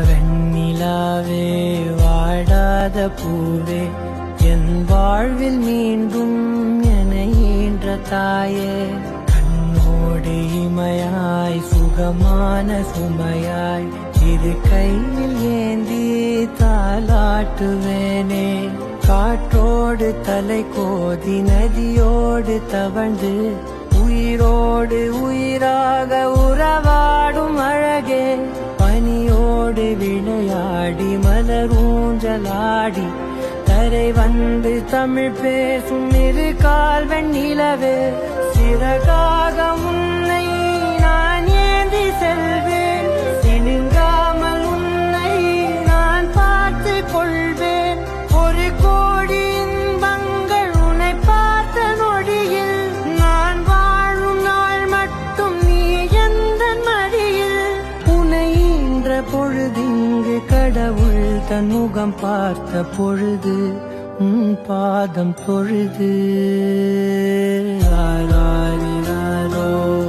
வெண்ணிலாவே வாடாத பூவே என் வாழ்வில் மீண்டும் என ஈன்ற தாயே கண்ணோடு இமையாய் சுகமான சுமையாய் இது கையில் ஏந்தி தாலாட்டுவேனே காற்றோடு தலை கோதி நதியோடு தவழ்ந்து உயிரோடு உயிராக உறவாடும் அழகே பனியோடு விளையாடி மலரூஞ்சலாடி தரை வந்து தமிழ் பேசும் இரு கால் வெண்ணிலவே சிறகாக உன்னை நான் ஏந்தி செல்வேன் சினுங்காமல் உன்னை நான் பார்த்து கொள்வேன் ஒரு கோடி இன்பங்கள் உன்னை பார்த்த நொடியில் நான் வாழும் நாள் மட்டும் நீ எந்த மடியில் உன்னை ஈன்ற பொழுதிங்கு கடவுள் தன் முகம் பார்த்த பொழுது உன் பாதம் தொழுது